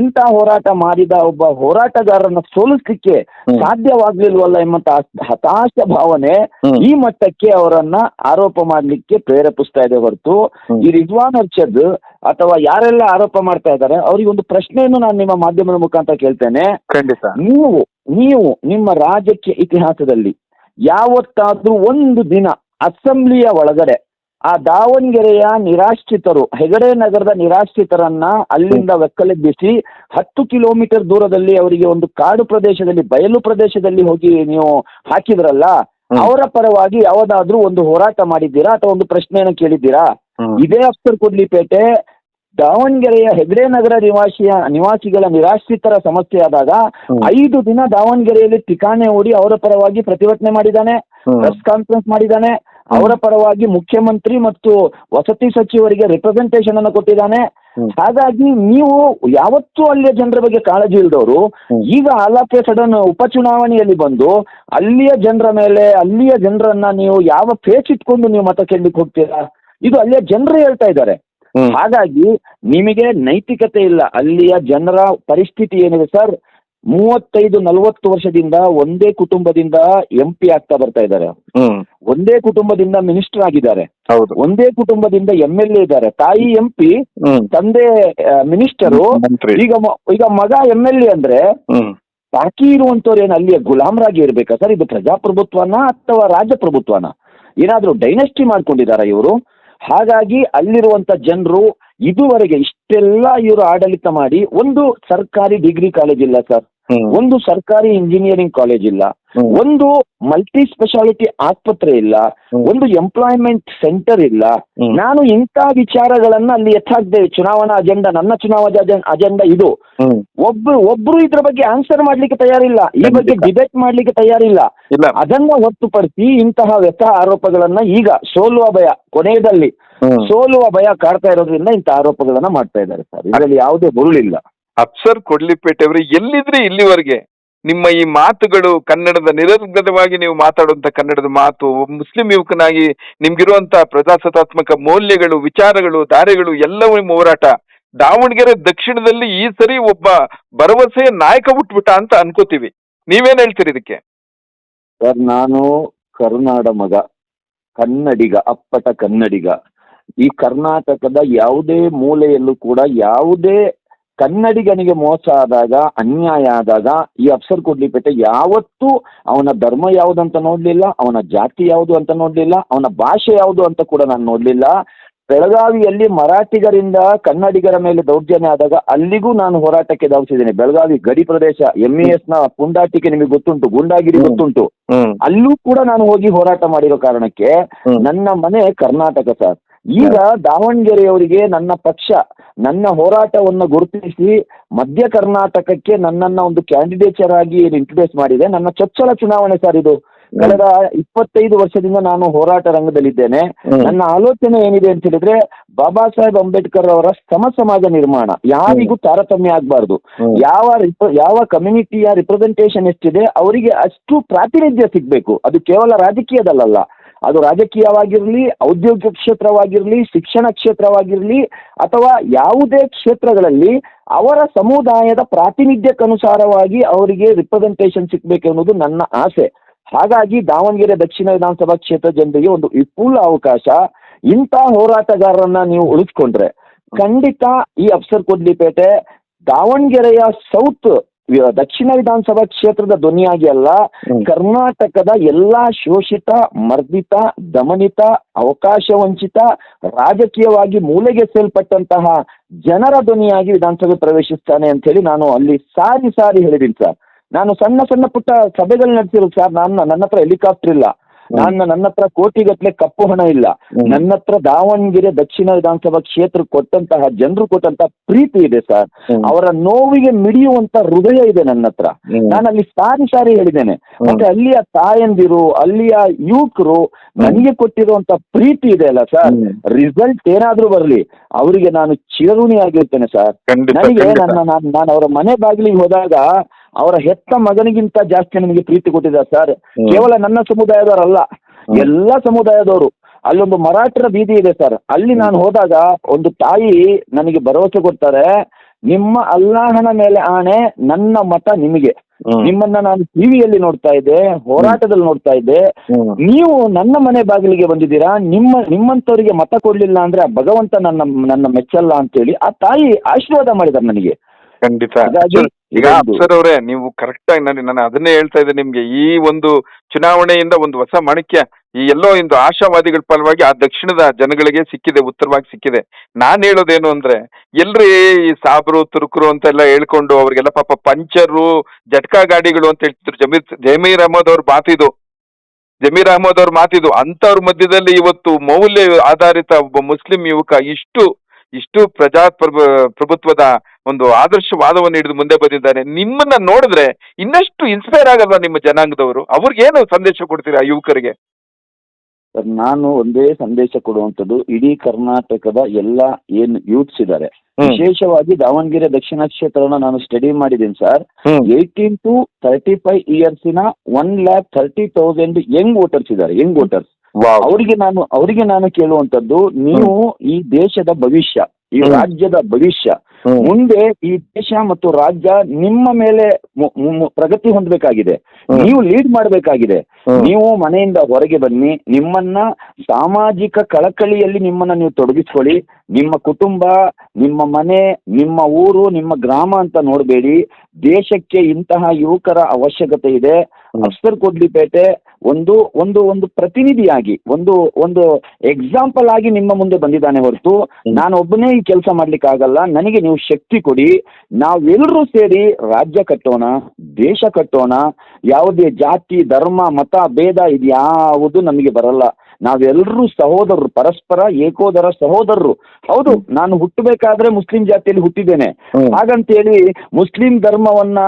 ಇಂಥ ಹೋರಾಟ ಮಾಡಿದ ಒಬ್ಬ ಹೋರಾಟಗಾರರನ್ನ ಸೋಲಿಸ್ಲಿಕ್ಕೆ ಸಾಧ್ಯವಾಗ್ಲಿಲ್ವಲ್ಲ ಎಂಬಂತ ಹತಾಶ ಭಾವನೆ ಈ ಮಟ್ಟಕ್ಕೆ ಅವರನ್ನ ಆರೋಪ ಮಾಡ್ಲಿಕ್ಕೆ ಪ್ರೇರೇಪಿಸ್ತಾ ಇದೆ ಹೊರತು ಈ ರಿಜ್ವಾನ್ ಅರ್ಷದ್ ಅಥವಾ ಯಾರೆಲ್ಲ ಆರೋಪ ಮಾಡ್ತಾ ಇದ್ದಾರೆ ಅವರಿಗೆ ಒಂದು ಪ್ರಶ್ನೆಯನ್ನು ನಾನು ನಿಮ್ಮ ಮಾಧ್ಯಮದ ಮುಖಾಂತರ ಕೇಳ್ತೇನೆ. ಖಂಡಿತ. ನೀವು ನಿಮ್ಮ ರಾಜಕೀಯ ಇತಿಹಾಸದಲ್ಲಿ ಯಾವತ್ತಾದ್ರೂ ಒಂದು ದಿನ ಅಸೆಂಬ್ಲಿಯ ಒಳಗಡೆ ಆ ದಾವಣಗೆರೆಯ ನಿರಾಶ್ರಿತರು, ಹೆಗಡೆ ನಗರದ ನಿರಾಶ್ರಿತರನ್ನ ಅಲ್ಲಿಂದ ಬೆಕ್ಕಲೆಬ್ಬಿಸಿ 10 ಕಿಲೋಮೀಟರ್ ದೂರದಲ್ಲಿ ಅವರಿಗೆ ಒಂದು ಕಾಡು ಪ್ರದೇಶದಲ್ಲಿ, ಬಯಲು ಪ್ರದೇಶದಲ್ಲಿ ಹೋಗಿ ನೀವು ಹಾಕಿದ್ರಲ್ಲ, ಅವರ ಪರವಾಗಿ ಯಾವುದಾದ್ರೂ ಒಂದು ಹೋರಾಟ ಮಾಡಿದ್ದೀರಾ ಅಥವಾ ಒಂದು ಪ್ರಶ್ನೆಯನ್ನು ಕೇಳಿದ್ದೀರಾ? ಇದೇ ಅಫ್ಸರ್ ಕೊಡ್ಲಿಪೇಟೆ ದಾವಣಗೆರೆಯ ಹೆಗಡೆ ನಗರ ನಿವಾಸಿಗಳ ನಿರಾಶ್ರಿತರ ಸಮಸ್ಯೆ ಆದಾಗ 5 ದಿನ ದಾವಣಗೆರೆಯಲ್ಲಿ ಠಿಕಾಣೆ ಹೂಡಿ ಅವರ ಪರವಾಗಿ ಪ್ರತಿಭಟನೆ ಮಾಡಿದ್ದಾನೆ, ಪ್ರೆಸ್ ಕಾನ್ಫರೆನ್ಸ್ ಮಾಡಿದ್ದಾನೆ, ಅವರ ಪರವಾಗಿ ಮುಖ್ಯಮಂತ್ರಿ ಮತ್ತು ವಸತಿ ಸಚಿವರಿಗೆ ರಿಪ್ರೆಸೆಂಟೇಷನ್ ಅನ್ನು ಕೊಟ್ಟಿದ್ದಾನೆ. ಹಾಗಾಗಿ ನೀವು ಯಾವತ್ತೂ ಅಲ್ಲಿಯ ಜನರ ಬಗ್ಗೆ ಕಾಳಜಿ ಇಲ್ದವರು ಈಗ ಆಲ್ ಆಫ್ ಎ ಸಡನ್ ಉಪಚುನಾವಣೆಯಲ್ಲಿ ಬಂದು ಅಲ್ಲಿಯ ಜನರ ಮೇಲೆ, ಅಲ್ಲಿಯ ಜನರನ್ನ ನೀವು ಯಾವ ಫೇಸ್ ಇಟ್ಕೊಂಡು ನೀವು ಮತ ಕೇಳಲಿಕ್ಕೆ ಹೋಗ್ತೀರಾ? ಇದು ಅಲ್ಲಿಯ ಜನರು ಹೇಳ್ತಾ ಇದ್ದಾರೆ. ಹಾಗಾಗಿ ನಿಮಗೆ ನೈತಿಕತೆ ಇಲ್ಲ. ಅಲ್ಲಿಯ ಜನರ ಪರಿಸ್ಥಿತಿ ಏನಿದೆ ಸರ್, 35-40 ವರ್ಷದಿಂದ ಒಂದೇ ಕುಟುಂಬದಿಂದ MP ಆಗ್ತಾ ಬರ್ತಾ ಇದ್ದಾರೆ, ಒಂದೇ ಕುಟುಂಬದಿಂದ ಮಿನಿಸ್ಟರ್ ಆಗಿದ್ದಾರೆ, ಒಂದೇ ಕುಟುಂಬದಿಂದ MLA ಇದ್ದಾರೆ. ತಾಯಿ MP, ತಂದೆ ಮಿನಿಸ್ಟರು, ಈಗ ಮಗ MLA ಅಂದ್ರೆ ಬಾಕಿ ಇರುವಂತವ್ರು ಏನು ಅಲ್ಲಿಯ ಗುಲಾಮರಾಗಿ ಇರ್ಬೇಕಾ ಸರ್? ಇದು ಪ್ರಜಾಪ್ರಭುತ್ವನ ಅಥವಾ ರಾಜಪ್ರಭುತ್ವನ? ಏನಾದ್ರೂ ಡೈನೆಸ್ಟಿ ಮಾಡ್ಕೊಂಡಿದಾರ ಇವರು? ಹಾಗಾಗಿ ಅಲ್ಲಿರುವಂತ ಜನರು ಇದುವರೆಗೆ ಇಷ್ಟೆಲ್ಲ ಇವರು ಆಡಳಿತ ಮಾಡಿ ಒಂದು ಸರ್ಕಾರಿ ಡಿಗ್ರಿ ಕಾಲೇಜ್ ಇಲ್ಲ ಸರ್, ಒಂದು ಸರ್ಕಾರಿ ಇಂಜಿನಿಯರಿಂಗ್ ಕಾಲೇಜ್ ಇಲ್ಲ, ಒಂದು ಮಲ್ಟಿ ಸ್ಪೆಷಾಲಿಟಿ ಆಸ್ಪತ್ರೆ ಇಲ್ಲ, ಒಂದು ಎಂಪ್ಲಾಯ್ಮೆಂಟ್ ಸೆಂಟರ್ ಇಲ್ಲ. ನಾನು ಇಂಥ ವಿಚಾರಗಳನ್ನ ಅಲ್ಲಿ ಎತ್ತಾಕ್ತೇವೆ. ಚುನಾವಣಾ ಅಜೆಂಡಾ, ನನ್ನ ಚುನಾವಣಾ ಅಜೆಂಡಾ ಇದು. ಒಬ್ರು ಇದ್ರ ಬಗ್ಗೆ ಆನ್ಸರ್ ಮಾಡ್ಲಿಕ್ಕೆ ತಯಾರಿಲ್ಲ, ಈ ಬಗ್ಗೆ ಡಿಬೇಟ್ ಮಾಡ್ಲಿಕ್ಕೆ ತಯಾರಿಲ್ಲ. ಅದನ್ನ ಹೊರತುಪಡಿಸಿ ಇಂತಹ ವ್ಯಥ ಆರೋಪಗಳನ್ನ ಈಗ ಸೋಲುವ ಭಯ, ಕೊನೆಯದಲ್ಲಿ ಸೋಲುವ ಭಯ ಕಾಡ್ತಾ ಇರೋದ್ರಿಂದ ಇಂಥ ಆರೋಪಗಳನ್ನ ಮಾಡ್ತಾ ಇದ್ದಾರೆ ಸರ್. ಇದರಲ್ಲಿ ಯಾವುದೇ ಹುರುಳಿಲ್ಲ. ಅಫ್ಸರ್ ಕೊಡ್ಲಿಪೇಟೆ ಅವರು ಎಲ್ಲಿದ್ರೆ ಇಲ್ಲಿವರೆಗೆ ನಿಮ್ಮ ಈ ಮಾತುಗಳು ಕನ್ನಡದ ನಿರರ್ಗತವಾಗಿ ನೀವು ಮಾತಾಡುವಂತ ಕನ್ನಡದ ಮಾತು, ಮುಸ್ಲಿಂ ಯುವಕನಾಗಿ ನಿಮ್ಗಿರುವಂತ ಪ್ರಜಾಸತ್ತಾತ್ಮಕ ಮೌಲ್ಯಗಳು, ವಿಚಾರಗಳು, ಧಾರೆಗಳು ಎಲ್ಲವೂ ನಿಮ್ಮ ಹೋರಾಟ ದಾವಣಗೆರೆ ದಕ್ಷಿಣದಲ್ಲಿ ಈ ಸರಿ ಒಬ್ಬ ಭರವಸೆಯ ನಾಯಕ ಹುಟ್ಬಿಟ್ಟ ಅಂತ ಅನ್ಕೋತೀವಿ. ನೀವೇನ್ ಹೇಳ್ತೀರಿ ಇದಕ್ಕೆ? ಸರ್, ನಾನು ಕರುನಾಡ ಮಗ, ಕನ್ನಡಿಗ, ಅಪ್ಪಟ ಕನ್ನಡಿಗ. ಈ ಕರ್ನಾಟಕದ ಯಾವುದೇ ಮೂಲೆಯಲ್ಲೂ ಕೂಡ ಯಾವುದೇ ಕನ್ನಡಿಗನಿಗೆ ಮೋಸ ಆದಾಗ, ಅನ್ಯಾಯ ಆದಾಗ ಈ ಅಫ್ಸರ್ ಕೊಡ್ಲಿಪೇಟೆ ಯಾವತ್ತೂ ಅವನ ಧರ್ಮ ಯಾವುದು ಅಂತ ನೋಡ್ಲಿಲ್ಲ, ಅವನ ಜಾತಿ ಯಾವುದು ಅಂತ ನೋಡ್ಲಿಲ್ಲ, ಅವನ ಭಾಷೆ ಯಾವುದು ಅಂತ ಕೂಡ ನಾನು ನೋಡ್ಲಿಲ್ಲ. ಬೆಳಗಾವಿಯಲ್ಲಿ ಮರಾಠಿಗರಿಂದ ಕನ್ನಡಿಗರ ಮೇಲೆ ದೌರ್ಜನ್ಯ ಆದಾಗ ಅಲ್ಲಿಗೂ ನಾನು ಹೋರಾಟಕ್ಕೆ ಧಾವಿಸಿದ್ದೇನೆ. ಬೆಳಗಾವಿ ಗಡಿ ಪ್ರದೇಶ, MES ನ ಪುಂಡಾಟಿಕೆ ನಿಮಗೆ ಗೊತ್ತುಂಟು, ಗೂಂಡಾಗಿರಿ ಗೊತ್ತುಂಟು, ಅಲ್ಲೂ ಕೂಡ ನಾನು ಹೋಗಿ ಹೋರಾಟ ಮಾಡಿರೋ ಕಾರಣಕ್ಕೆ ನನ್ನ ಮನೆ ಕರ್ನಾಟಕ ಸರ್. ಈಗ ದಾವಣಗೆರೆಯವರಿಗೆ ನನ್ನ ಪಕ್ಷ ನನ್ನ ಹೋರಾಟವನ್ನು ಗುರುತಿಸಿ ಮಧ್ಯ ಕರ್ನಾಟಕಕ್ಕೆ ನನ್ನನ್ನ ಒಂದು ಕ್ಯಾಂಡಿಡೇಚರ್ ಆಗಿ ಇಂಟ್ರೊಡ್ಯೂಸ್ ಮಾಡಿದೆ. ನನ್ನ ಚೊಚ್ಚಲ ಚುನಾವಣೆ ಸರ್ ಇದು. ಕಳೆದ 25 ವರ್ಷದಿಂದ ನಾನು ಹೋರಾಟ ರಂಗದಲ್ಲಿದ್ದೇನೆ. ನನ್ನ ಆಲೋಚನೆ ಏನಿದೆ ಅಂತ ಹೇಳಿದ್ರೆ, ಬಾಬಾ ಸಾಹೇಬ್ ಅಂಬೇಡ್ಕರ್ ಅವರ ಸಮಾಜ ನಿರ್ಮಾಣ, ಯಾರಿಗೂ ತಾರತಮ್ಯ ಆಗ್ಬಾರ್ದು. ಯಾವ ಕಮ್ಯುನಿಟಿಯ ರಿಪ್ರೆಸೆಂಟೇಷನ್ ಎಷ್ಟಿದೆ ಅವರಿಗೆ ಅಷ್ಟು ಪ್ರಾತಿನಿಧ್ಯ ಸಿಗ್ಬೇಕು. ಅದು ಕೇವಲ ರಾಜಕೀಯದಲ್ಲ, ಅದು ರಾಜಕೀಯವಾಗಿರ್ಲಿ, ಔದ್ಯೋಗಿಕ ಕ್ಷೇತ್ರವಾಗಿರ್ಲಿ, ಶಿಕ್ಷಣ ಕ್ಷೇತ್ರವಾಗಿರ್ಲಿ, ಅಥವಾ ಯಾವುದೇ ಕ್ಷೇತ್ರಗಳಲ್ಲಿ ಅವರ ಸಮುದಾಯದ ಪ್ರಾತಿನಿಧ್ಯಕ್ಕನುಸಾರವಾಗಿ ಅವರಿಗೆ ರಿಪ್ರೆಸೆಂಟೇಷನ್ ಸಿಗ್ಬೇಕು ಅನ್ನೋದು ನನ್ನ ಆಸೆ. ಹಾಗಾಗಿ ದಾವಣಗೆರೆ ದಕ್ಷಿಣ ವಿಧಾನಸಭಾ ಕ್ಷೇತ್ರ ಜನರಿಗೆ ಒಂದು ವಿಪುಲ ಅವಕಾಶ. ಇಂಥ ಹೋರಾಟಗಾರರನ್ನ ನೀವು ಉಳಿಸ್ಕೊಂಡ್ರೆ ಖಂಡಿತ ಈ ಅಫ್ಸರ್ ಕೊಡ್ಲಿಪೇಟೆ ದಾವಣಗೆರೆಯ ಸೌತ್ ದಕ್ಷಿಣ ವಿಧಾನಸಭಾ ಕ್ಷೇತ್ರದ ಧ್ವನಿಯಾಗಿ ಅಲ್ಲ, ಕರ್ನಾಟಕದ ಎಲ್ಲಾ ಶೋಷಿತ, ಮರ್ದಿತ, ದಮನಿತ, ಅವಕಾಶ ವಂಚಿತ, ರಾಜಕೀಯವಾಗಿ ಮೂಲೆಗೆಸೆಯಲ್ಪಟ್ಟಂತಹ ಜನರ ಧ್ವನಿಯಾಗಿ ವಿಧಾನಸಭೆ ಪ್ರವೇಶಿಸ್ತಾನೆ ಅಂತ ಹೇಳಿ ನಾನು ಅಲ್ಲಿ ಸಾರಿ ಸಾರಿ ಹೇಳಿದ್ದೀನಿ ಸರ್. ನಾನು ಸಣ್ಣ ಸಣ್ಣ ಪುಟ್ಟ ಸಭೆಗಳು ನಡೆಸಿರೋದು ಸರ್. ನನ್ನ ಹತ್ರ ಹೆಲಿಕಾಪ್ಟರ್ ಇಲ್ಲ, ನನ್ನ ಹತ್ರ ಕೋಟಿಗಟ್ಟಲೆ ಕಪ್ಪು ಹಣ ಇಲ್ಲ. ನನ್ನ ಹತ್ರ ದಾವಣಗೆರೆ ದಕ್ಷಿಣ ವಿಧಾನಸಭಾ ಕ್ಷೇತ್ರ ಕೊಟ್ಟಂತಹ ಜನರು ಕೊಟ್ಟಂತಹ ಪ್ರೀತಿ ಇದೆ ಸರ್. ಅವರ ನೋವಿಗೆ ಮಿಡಿಯುವಂತ ಹೃದಯ ಇದೆ ನನ್ನ ಹತ್ರ. ನಾನು ಅಲ್ಲಿ ಸಾರಿ ಸಾರಿ ಹೇಳಿದ್ದೇನೆ. ಮತ್ತೆ ಅಲ್ಲಿಯ ತಾಯಂದಿರು, ಅಲ್ಲಿಯ ಯುವಕರು ನನಗೆ ಕೊಟ್ಟಿರುವಂತ ಪ್ರೀತಿ ಇದೆ ಅಲ್ಲ ಸರ್, ರಿಸಲ್ಟ್ ಏನಾದ್ರೂ ಬರ್ಲಿ ಅವರಿಗೆ ನಾನು ಚಿರಋಣಿ ಆಗಿರ್ತೇನೆ ಸರ್. ನನಗೆ ನಾನು ಅವರ ಮನೆ ಬಾಗಿಲಿಗೆ ಹೋದಾಗ ಅವರ ಹೆತ್ತ ಮಗನಿಗಿಂತ ಜಾಸ್ತಿ ನನಗೆ ಪ್ರೀತಿ ಕೊಟ್ಟಿದ್ದಾರೆ ಸರ್. ಕೇವಲ ನನ್ನ ಸಮುದಾಯದವರಲ್ಲ, ಎಲ್ಲ ಸಮುದಾಯದವರು. ಅಲ್ಲೊಂದು ಮರಾಠರ ಬೀದಿ ಇದೆ ಸರ್. ಅಲ್ಲಿ ನಾನು ಹೋದಾಗ ಒಂದು ತಾಯಿ ನನಗೆ ಭರವಸೆ ಕೊಡ್ತಾರೆ, ನಿಮ್ಮ ಅಲ್ಲಾಹನ ಮೇಲೆ ಆಣೆ, ನನ್ನ ಮತ ನಿಮಗೆ. ನಿಮ್ಮನ್ನ ನಾನು ಟಿವಿಯಲ್ಲಿ ನೋಡ್ತಾ ಇದ್ದೆ, ಹೋರಾಟದಲ್ಲಿ ನೋಡ್ತಾ ಇದ್ದೆ. ನೀವು ನನ್ನ ಮನೆ ಬಾಗಿಲಿಗೆ ಬಂದಿದ್ದೀರಾ, ನಿಮ್ಮಂತವರಿಗೆ ಮತ ಕೊಡ್ಲಿಲ್ಲ ಅಂದ್ರೆ ಆ ಭಗವಂತ ನನ್ನ ಮೆಚ್ಚಲ್ಲ ಅಂತೇಳಿ ಆ ತಾಯಿ ಆಶೀರ್ವಾದ ಮಾಡಿದ್ದಾರೆ ನನಗೆ. ಖಂಡಿತ. ಈಗ ಅಫ್ಸರ್ ಅವರೇ, ನೀವು ಕರೆಕ್ಟ್ ಆಗಿ ನಾನು ಅದನ್ನೇ ಹೇಳ್ತಾ ಇದ್ದೆ ನಿಮ್ಗೆ. ಈ ಒಂದು ಚುನಾವಣೆಯಿಂದ ಒಂದು ಹೊಸ ಮಣಕ್ಯ ಈ ಎಲ್ಲೋ ಒಂದು ಆಶಾವಾದಿಗಳ ಫಲವಾಗಿ ಆ ದಕ್ಷಿಣದ ಜನಗಳಿಗೆ ಸಿಕ್ಕಿದೆ, ಉತ್ತರವಾಗಿ ಸಿಕ್ಕಿದೆ. ನಾನ್ ಹೇಳೋದೇನು ಅಂದ್ರೆ, ಎಲ್ರಿ ಈ ಸಾಬ್ರು ತುರುಕರು ಅಂತೆಲ್ಲ ಹೇಳ್ಕೊಂಡು ಅವ್ರಿಗೆಲ್ಲ ಪಾಪ ಪಂಚರು, ಜಟ್ಕಾ ಗಾಡಿಗಳು ಅಂತ ಹೇಳ್ತಿದ್ರು. ಜಮೀರ್ ಅಹಮದ್ ಅವ್ರ ಮಾತಿದು ಅಂತವ್ರ ಮಧ್ಯದಲ್ಲಿ ಇವತ್ತು ಮೌಲ್ಯ ಆಧಾರಿತ ಒಬ್ಬ ಮುಸ್ಲಿಂ ಯುವಕ ಇಷ್ಟು ಪ್ರಭುತ್ವದ ಒಂದು ಆದರ್ಶವಾದವನ್ನು ಹಿಡಿದು ಮುಂದೆ ಬಂದಿದ್ದಾನೆ. ನಿಮ್ಮನ್ನ ನೋಡಿದ್ರೆ ಇನ್ನಷ್ಟು ಇನ್ಸ್ಪೈರ್ ಆಗಲ್ವಾ ನಿಮ್ಮ ಜನಾಂಗದವರು? ಅವ್ರಿಗೇನು ಸಂದೇಶ ಕೊಡ್ತೀರಾ ಯುವಕರಿಗೆ? ಸರ್, ನಾನು ಒಂದೇ ಸಂದೇಶ ಕೊಡುವಂಥದ್ದು, ಇಡೀ ಕರ್ನಾಟಕದ ಎಲ್ಲ ಏನು ಯೂತ್ಸ್ ಇದ್ದಾರೆ, ವಿಶೇಷವಾಗಿ ದಾವಣಗೆರೆ ದಕ್ಷಿಣ ಕ್ಷೇತ್ರನ ನಾನು ಸ್ಟಡಿ ಮಾಡಿದ್ದೀನಿ ಸರ್. 18 to 35 ಇಯರ್ಸಿನ 1,30,000 ಯಂಗ್ ವೋಟರ್ಸ್ ಇದ್ದಾರೆ, ಯಂಗ್ ವೋಟರ್ಸ್. ಅವರಿಗೆ ನಾನು ಕೇಳುವಂತದ್ದು, ನೀವು ಈ ದೇಶದ ಭವಿಷ್ಯ, ಈ ರಾಜ್ಯದ ಭವಿಷ್ಯ, ಮುಂದೆ ಈ ದೇಶ ಮತ್ತು ರಾಜ್ಯ ನಿಮ್ಮ ಮೇಲೆ ಪ್ರಗತಿ ಹೊಂದಬೇಕಾಗಿದೆ. ನೀವು ಲೀಡ್ ಮಾಡಬೇಕಾಗಿದೆ. ನೀವು ಮನೆಯಿಂದ ಹೊರಗೆ ಬನ್ನಿ, ನಿಮ್ಮನ್ನ ಸಾಮಾಜಿಕ ಕಳಕಳಿಯಲ್ಲಿ ನಿಮ್ಮನ್ನ ನೀವು ತೊಡಗಿಸ್ಕೊಳ್ಳಿ. ನಿಮ್ಮ ಕುಟುಂಬ, ನಿಮ್ಮ ಮನೆ, ನಿಮ್ಮ ಊರು, ನಿಮ್ಮ ಗ್ರಾಮ ಅಂತ ನೋಡಬೇಡಿ. ದೇಶಕ್ಕೆ ಇಂತಹ ಯುವಕರ ಅವಶ್ಯಕತೆ ಇದೆ. ಅಫ್ಸರ್ ಕೊಡ್ಲಿಪೇಟೆ ಒಂದು ಒಂದು ಒಂದು ಪ್ರತಿನಿಧಿಯಾಗಿ, ಒಂದು ಎಕ್ಸಾಂಪಲ್ ಆಗಿ ನಿಮ್ಮ ಮುಂದೆ ಬಂದಿದ್ದಾನೆ ಹೊರತು ನಾನು ಒಬ್ಬನೇ ಈ ಕೆಲಸ ಮಾಡ್ಲಿಕ್ಕೆ ಆಗಲ್ಲ. ನನಗೆ ನೀವು ಶಕ್ತಿ ಕೊಡಿ. ನಾವೆಲ್ಲರೂ ಸೇರಿ ರಾಜ್ಯ ಕಟ್ಟೋಣ, ದೇಶ ಕಟ್ಟೋಣ. ಯಾವುದೇ ಜಾತಿ, ಧರ್ಮ, ಮತ ಭೇದ ಇದ್ಯಾವುದು ನಮಗೆ ಬರಲ್ಲ. ನಾವೆಲ್ಲರೂ ಸಹೋದರರು, ಪರಸ್ಪರ ಏಕೋದರ ಸಹೋದರರು. ಹೌದು, ನಾನು ಹುಟ್ಟಬೇಕಾದ್ರೆ ಮುಸ್ಲಿಂ ಜಾತಿಯಲ್ಲಿ ಹುಟ್ಟಿದ್ದೇನೆ. ಹಾಗಂತೇಳಿ ಮುಸ್ಲಿಂ ಧರ್ಮವನ್ನ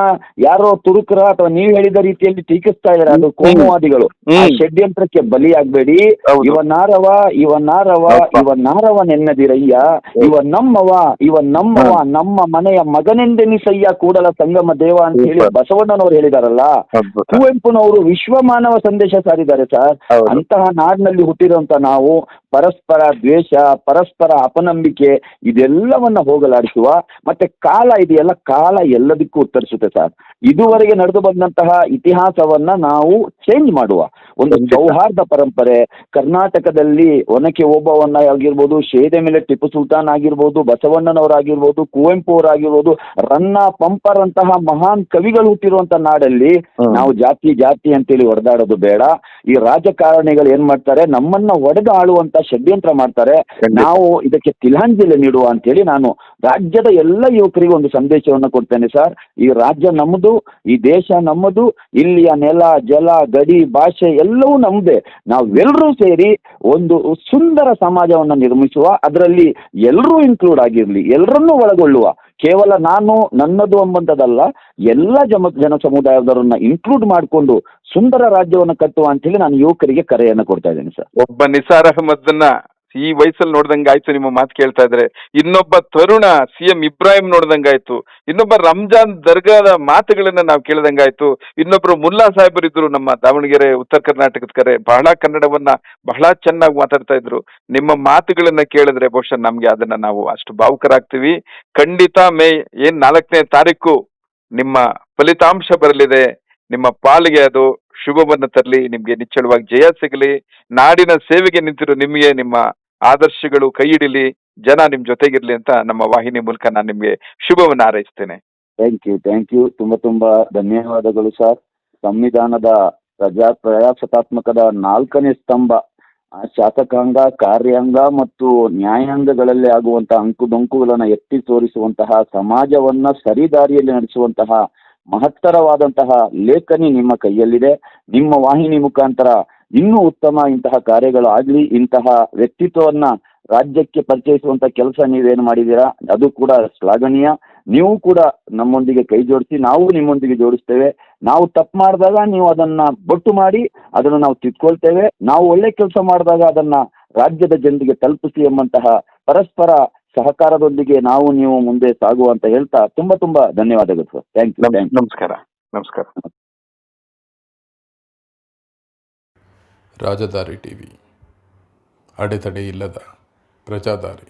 ಯಾರೋ ತುರುಕರ ಅಥವಾ ನೀವು ಹೇಳಿದ ರೀತಿಯಲ್ಲಿ ಟೀಕಿಸ್ತಾ ಇದ್ದಾರೆ, ಅದು ಕೋಮುವಾದಿಗಳು. ಆ ಷಡ್ಯಂತ್ರಕ್ಕೆ ಬಲಿಯಾಗಬೇಡಿ. ಇವನಾರವ ನೆನ್ನದಿರಯ್ಯ, ಇವ ನಮ್ಮವ ನಮ್ಮ ಮನೆಯ ಮಗನೆಂದೆನಿಸಯ್ಯ ಕೂಡಲ ಸಂಗಮ ದೇವ ಅಂತ ಹೇಳಿ ಬಸವಣ್ಣನವರು ಹೇಳಿದಾರಲ್ಲ. ಕುವೆಂಪುನವರು ವಿಶ್ವಮಾನವ ಸಂದೇಶ ಸಾರಿದ್ದಾರೆ ಸರ್. ಅಂತಹ ನಾಡಿನಲ್ಲಿ ಹುಟ್ಟಿರುವಂತ ನಾವು ಪರಸ್ಪರ ದ್ವೇಷ, ಪರಸ್ಪರ ಅಪನಂಬಿಕೆ ಇದೆಲ್ಲವನ್ನ ಹೋಗಲಾಡಿಸುವ, ಮತ್ತೆ ಕಾಲ ಇದೆಯಲ್ಲ, ಕಾಲ ಎಲ್ಲದಕ್ಕೂ ಉತ್ತರಿಸುತ್ತೆ ಸರ್. ಇದುವರೆಗೆ ನಡೆದು ಬಂದಂತಹ ಇತಿಹಾಸವನ್ನ ನಾವು ಚೇಂಜ್ ಮಾಡುವ ಒಂದು ಸೌಹಾರ್ದ ಪರಂಪರೆ ಕರ್ನಾಟಕದಲ್ಲಿ. ಒನಕೆ ಓಬವ್ವನ ಆಗಿರ್ಬೋದು, ಶೇದೆ ಮೇಲೆ ಟಿಪ್ಪು ಸುಲ್ತಾನ್ ಆಗಿರ್ಬೋದು, ಬಸವಣ್ಣನವರಾಗಿರ್ಬೋದು, ಕುವೆಂಪು ಅವರಾಗಿರ್ಬೋದು, ರನ್ನ, ಪಂಪರ್ ಅಂತಹ ಮಹಾನ್ ಕವಿಗಳು ಹುಟ್ಟಿರುವಂತ ನಾಡಲ್ಲಿ ನಾವು ಜಾತಿ ಅಂತೇಳಿ ಹೊಡೆದಾಡೋದು ಬೇಡ. ಈ ರಾಜಕಾರಣಿಗಳು ಏನ್ ಮಾಡ್ತಾರೆ, ನಮ್ಮನ್ನ ಒಡೆದು ಆಳುವಂತ ಷಡ್ಯಂತ್ರ ಮಾಡ್ತಾರೆ. ನಾವು ಇದಕ್ಕೆ ತಿಲಾಂಜಲಿ ನೀಡುವ ಅಂತೇಳಿ ನಾನು ರಾಜ್ಯದ ಎಲ್ಲ ಯುವಕರಿಗೆ ಒಂದು ಸಂದೇಶವನ್ನು ಕೊಡ್ತೇನೆ ಸರ್. ಈ ರಾಜ್ಯ ನಮ್ಮದು, ಈ ದೇಶ ನಮ್ಮದು, ಇಲ್ಲಿಯ ನೆಲ, ಜಲ, ಗಡಿ, ಭಾಷೆ ಎಲ್ಲವೂ ನಮ್ಮದೇ. ನಾವೆಲ್ಲರೂ ಸೇರಿ ಒಂದು ಸುಂದರ ಸಮಾಜವನ್ನು ನಿರ್ಮಿಸುವ, ಅದರಲ್ಲಿ ಎಲ್ಲರೂ ಇನ್ಕ್ಲೂಡ್ ಆಗಿರ್ಲಿ, ಎಲ್ಲರನ್ನೂ ಒಳಗೊಳ್ಳುವ. ಕೇವಲ ನಾನು ನನ್ನದು ಎಂಬಂಥದ್ದಲ್ಲ, ಎಲ್ಲ ಜನ ಸಮುದಾಯದವರನ್ನ ಇನ್ಕ್ಲೂಡ್ ಮಾಡಿಕೊಂಡು ಸುಂದರ ರಾಜ್ಯವನ್ನು ಕಟ್ಟುವ ಅಂತ ಹೇಳಿ ನಾನು ಯುವಕರಿಗೆ ಕರೆಯನ್ನು ಕೊಡ್ತಾ ಇದ್ದೇನೆ ಸರ್. ಒಬ್ಬ ನಿಸಾರ್ ಅಹಮದ್ನ ಈ ವಯಸ್ಸಲ್ಲಿ ನೋಡ್ದಂಗಾಯ್ತು ನಿಮ್ಮ ಮಾತು ಕೇಳ್ತಾ ಇದ್ರೆ. ಇನ್ನೊಬ್ಬ ತರುಣ CM ಇಬ್ರಾಹಿಂ ನೋಡ್ದಂಗಾಯ್ತು. ಇನ್ನೊಬ್ಬ ರಂಜಾನ್ ದರ್ಗಾದ ಮಾತುಗಳನ್ನ ನಾವು ಕೇಳ್ದಂಗಾಯ್ತು. ಇನ್ನೊಬ್ರು ಮುಲ್ಲಾ ಸಾಹೇಬರು ಇದ್ರು ನಮ್ಮ ದಾವಣಗೆರೆ ಉತ್ತರ ಕರ್ನಾಟಕದ ಕರೆ, ಬಹಳ ಕನ್ನಡವನ್ನ ಬಹಳ ಚೆನ್ನಾಗಿ ಮಾತಾಡ್ತಾ ಇದ್ರು. ನಿಮ್ಮ ಮಾತುಗಳನ್ನ ಕೇಳಿದ್ರೆ ಬಹುಶಃ ನಮ್ಗೆ ಅದನ್ನ ನಾವು ಅಷ್ಟು ಭಾವುಕರಾಗ್ತೀವಿ. ಖಂಡಿತ ಮೇ 4ನೇ ತಾರೀಕು ನಿಮ್ಮ ಫಲಿತಾಂಶ ಬರಲಿದೆ. ನಿಮ್ಮ ಪಾಲಿಗೆ ಅದು ಶುಭವನ್ನ ತರಲಿ, ನಿಮ್ಗೆ ನಿಚ್ಚಳವಾಗಿ ಜಯ ಸಿಗಲಿ. ನಾಡಿನ ಸೇವೆಗೆ ನಿಂತಿರೋ ನಿಮಗೆ ನಿಮ್ಮ ಆದರ್ಶಗಳು ಕೈ ಹಿಡಿಲಿ, ಜನ ನಿಮ್ ಜೊತೆಗಿರ್ಲಿ ಅಂತ ನಮ್ಮ ವಾಹಿನಿ ಮೂಲಕ ನಾನು ನಿಮ್ಗೆ ಶುಭವನ್ನ ಹಾರೈಸ್ತೇನೆ. Thank you. ತುಂಬಾ ಧನ್ಯವಾದಗಳು ಸರ್. ಸಂವಿಧಾನದ ಪ್ರಜಾಸತ್ತಾತ್ಮಕದ 4ನೇ ಸ್ತಂಭ, ಶಾಸಕಾಂಗ, ಕಾರ್ಯಾಂಗ ಮತ್ತು ನ್ಯಾಯಾಂಗಗಳಲ್ಲಿ ಆಗುವಂತಹ ಅಂಕುಡೊಂಕುಗಳನ್ನು ಎತ್ತಿ ತೋರಿಸುವಂತಹ, ಸಮಾಜವನ್ನ ಸರಿದಾರಿಯಲ್ಲಿ ನಡೆಸುವಂತಹ ಮಹತ್ತರವಾದಂತಹ ಲೇಖನಿ ನಿಮ್ಮ ಕೈಯಲ್ಲಿದೆ. ನಿಮ್ಮ ವಾಹಿನಿ ಮುಖಾಂತರ ಇನ್ನೂ ಉತ್ತಮ ಇಂತಹ ಕಾರ್ಯಗಳು ಆಗ್ಲಿ. ಇಂತಹ ವ್ಯಕ್ತಿತ್ವವನ್ನ ರಾಜ್ಯಕ್ಕೆ ಪರಿಚಯಿಸುವಂತ ಕೆಲಸ ನೀವೇನು ಮಾಡಿದ್ದೀರಾ ಅದು ಕೂಡ ಶ್ಲಾಘನೀಯ. ನೀವು ಕೂಡ ನಮ್ಮೊಂದಿಗೆ ಕೈ ಜೋಡಿಸಿ, ನಾವು ನಿಮ್ಮೊಂದಿಗೆ ಜೋಡಿಸ್ತೇವೆ. ನಾವು ತಪ್ಪು ಮಾಡಿದಾಗ ನೀವು ಅದನ್ನ ಬೊಟ್ಟು ಮಾಡಿ ಅದನ್ನು ನಾವು ತಿದ್ಕೊಳ್ತೇವೆ. ನಾವು ಒಳ್ಳೆ ಕೆಲಸ ಮಾಡಿದಾಗ ಅದನ್ನ ರಾಜ್ಯದ ಜನರಿಗೆ ತಲುಪಿಸಿ ಎಂಬಂತಹ ಪರಸ್ಪರ ಸಹಕಾರದೊಂದಿಗೆ ನಾವು ನೀವು ಮುಂದೆ ಸಾಗುವ ಅಂತ ಹೇಳ್ತಾ ತುಂಬಾ ಧನ್ಯವಾದಗಳು ಸರ್. Thank you. ನಮಸ್ಕಾರ. ರಾಜದಾರಿ ಟಿವಿ, ಅಡೆತಡೆ ಇಲ್ಲದ ಪ್ರಜಾದಾರಿ.